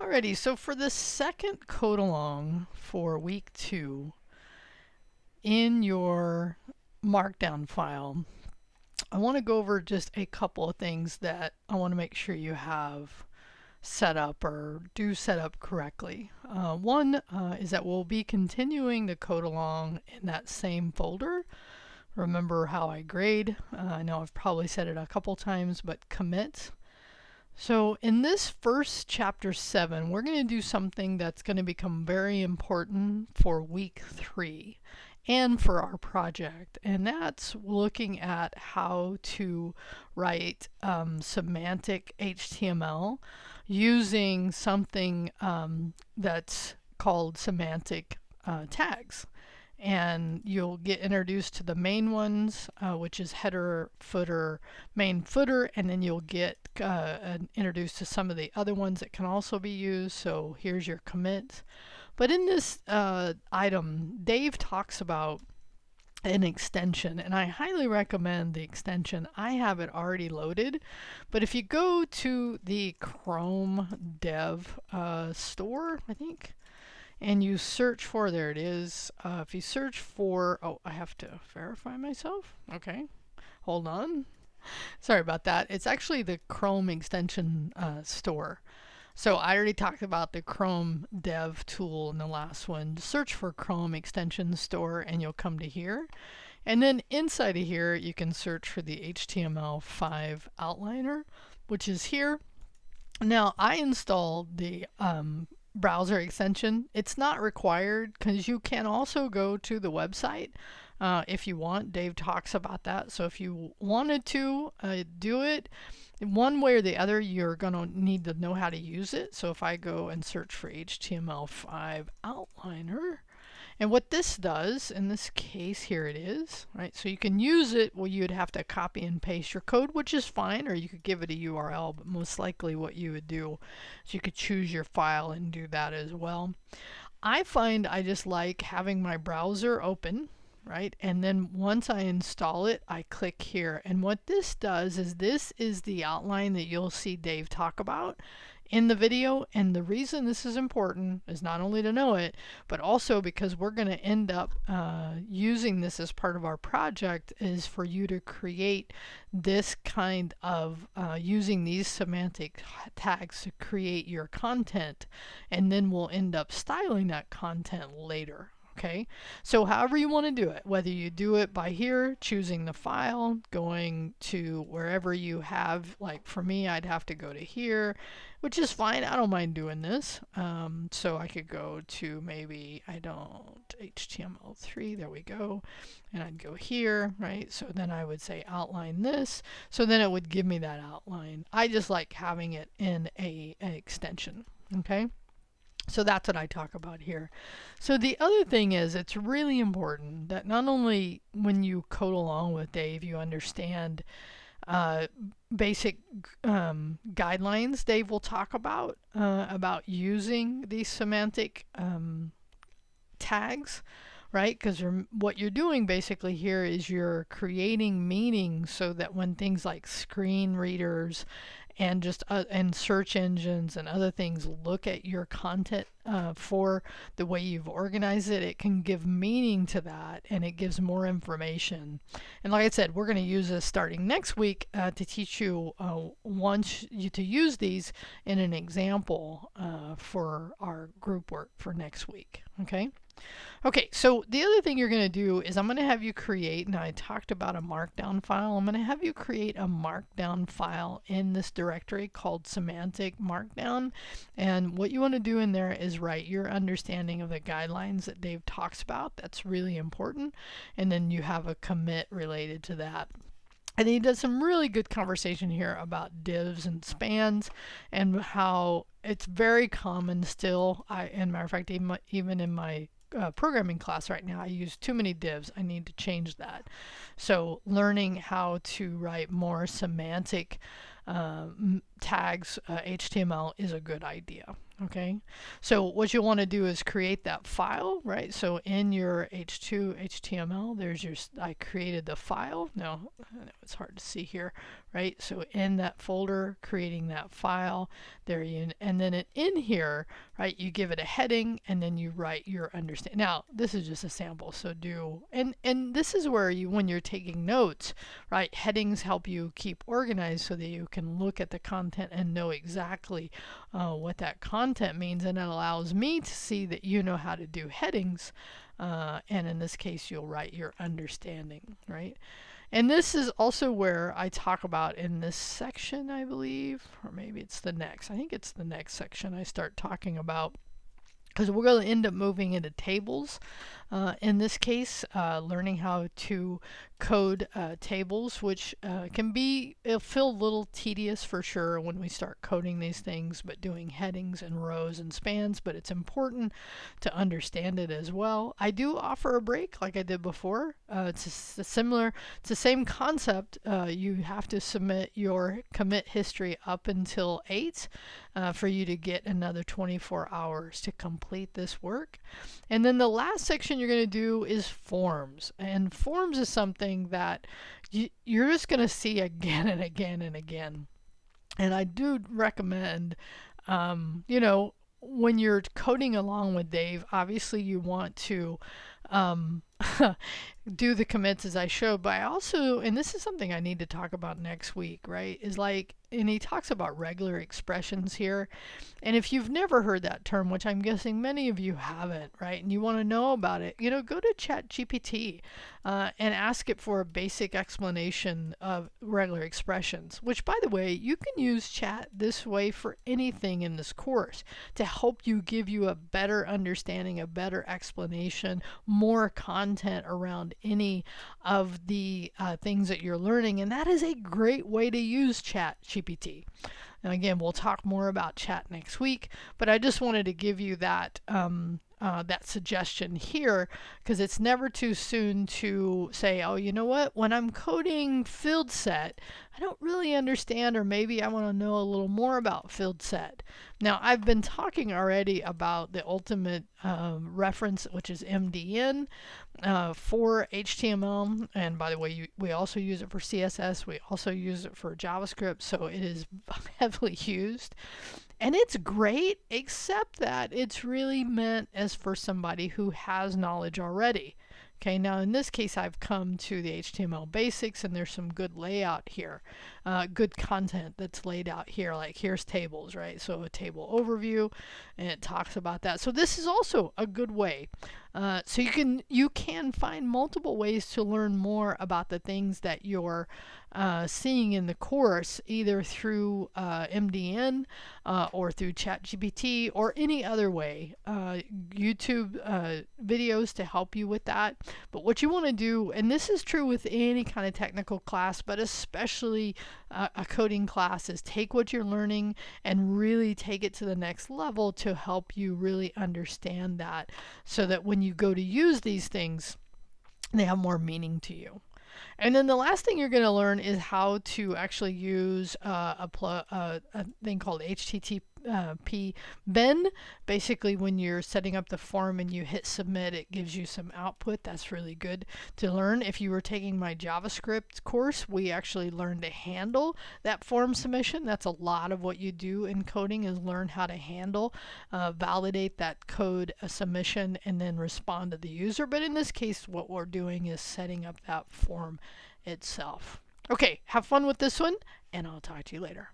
Alrighty, so for the second code along for week 2 in your markdown file, I want to go over just a couple of things that I want to make sure you have set up or do set up correctly. One is that we'll be continuing the code along in that same folder. Remember how I grade. I know I've probably said it a couple times, but commit. So in this first chapter 7, we're going to do something that's going to become very important for week 3 and for our project, and that's looking at how to write semantic HTML using something that's called semantic tags. And you'll get introduced to the main ones, which is header, footer, main, footer, and then you'll get introduced to some of the other ones that can also be used. So here's your commit. But in this item, Dave talks about an extension, and I highly recommend the extension. I have it already loaded, but if you go to the Chrome Dev store, I think, and you search for, there it is. If you search for, oh, I have to verify myself. Okay, hold on. Sorry about that. It's actually the Chrome extension store. So I already talked about the Chrome Dev tool in the last one. Search for Chrome extension store and you'll come to here. And then inside of here, you can search for the HTML5 outliner, which is here. Now I installed the browser extension. It's not required because you can also go to the website if you want. Dave talks about that. So if you wanted to do it, one way or the other, you're going to need to know how to use it. So if I go and search for HTML5 outliner, and what this does, in this case, here it is, right? So you can use it, well, you'd have to copy and paste your code, which is fine, or you could give it a URL, but most likely what you would do is you could choose your file and do that as well. I find I just like having my browser open, right? And then once I install it, I click here. And what this does is this is the outline that you'll see Dave talk about in the video. And the reason this is important is not only to know it, but also because we're going to end up using this as part of our project, is for you to create this kind of using these semantic tags to create your content, and then we'll end up styling that content later. Okay, so however you want to do it, whether you do it by here, choosing the file, going to wherever you have, like for me, I'd have to go to here, which is fine. I don't mind doing this. So I could go to maybe, HTML3, there we go. And I'd go here, right? So then I would say outline this. So then it would give me that outline. I just like having it in an extension, okay? So that's what I talk about here. So the other thing is, it's really important that not only when you code along with Dave, you understand basic guidelines Dave will talk about using these semantic tags, right? Because what you're doing basically here is you're creating meaning so that when things like screen readers and just and search engines and other things look at your content for the way you've organized it, it can give meaning to that, and it gives more information. And like I said, we're going to use this starting next week to teach you to use these in an example for our group work for next week. Okay, so the other thing you're going to do is I'm going to have you create, now I talked about a markdown file, I'm going to have you create a markdown file in this directory called semantic markdown. And what you want to do in there is write your understanding of the guidelines that Dave talks about. That's really important. And then you have a commit related to that. And he does some really good conversation here about divs and spans and how it's very common still. And matter of fact, even in my programming class right now, I use too many divs. I need to change that. So learning how to write more semantic tags, HTML, is a good idea. Okay, so what you want to do is create that file, right? So in your H2 HTML, there's your, I created the file. Now, I know it's hard to see here, right? So in that folder, creating that file, there you, and then in here, right, you give it a heading and then you write your understand. Now, this is just a sample, so do, and this is where you, when you're taking notes, right, headings help you keep organized so that you can look at the content and know exactly what that content means, and it allows me to see that you know how to do headings, and in this case you'll write your understanding, right? And this is also where I talk about in this section, I believe, or maybe it's the next, I think it's the next section I start talking about, because we're going to end up moving into tables. In this case, learning how to code tables, which can be, it'll feel a little tedious for sure when we start coding these things, but doing headings and rows and spans, but it's important to understand it as well. I do offer a break like I did before. It's similar, it's the same concept. You have to submit your commit history up until 8 for you to get another 24 hours to complete this work. And then the last section you're going to do is forms. And forms is something that you're just going to see again and again and again. And I do recommend, you know, when you're coding along with Dave, obviously you want to um, do the commits as I showed, but I also, and this is something I need to talk about next week, right? Is like, and he talks about regular expressions here. And if you've never heard that term, which I'm guessing many of you haven't, right? And you want to know about it, you know, go to ChatGPT and ask it for a basic explanation of regular expressions, which by the way, you can use chat this way for anything in this course to help you, give you a better understanding, a better explanation, more content around any of the things that you're learning. And that is a great way to use ChatGPT. Now again, we'll talk more about chat next week, but I just wanted to give you that that suggestion here, because it's never too soon to say, oh, you know what, when I'm coding field set, I don't really understand, or maybe I want to know a little more about field set. Now, I've been talking already about the ultimate reference, which is MDN for HTML. And by the way, we also use it for CSS. We also use it for JavaScript. So it is heavily used. And it's great, except that it's really meant as for somebody who has knowledge already. Okay, now in this case, I've come to the HTML basics, and there's some good layout here, good content that's laid out here. Like here's tables, right? So a table overview, and it talks about that. So this is also a good way. So you can find multiple ways to learn more about the things that you're seeing in the course, either through MDN or through ChatGPT or any other way. YouTube videos to help you with that. But what you want to do, and this is true with any kind of technical class, but especially a coding class, is take what you're learning and really take it to the next level to help you really understand that, so that when you go to use these things, they have more meaning to you. And then the last thing you're going to learn is how to actually use a thing called HTTP bin. Basically, when you're setting up the form and you hit submit, it gives you some output. That's really good to learn. If you were taking my JavaScript course, we actually learned to handle that form submission. That's a lot of what you do in coding, is learn how to handle, validate that code submission, and then respond to the user. But in this case, what we're doing is setting up that form itself. Okay, have fun with this one, and I'll talk to you later.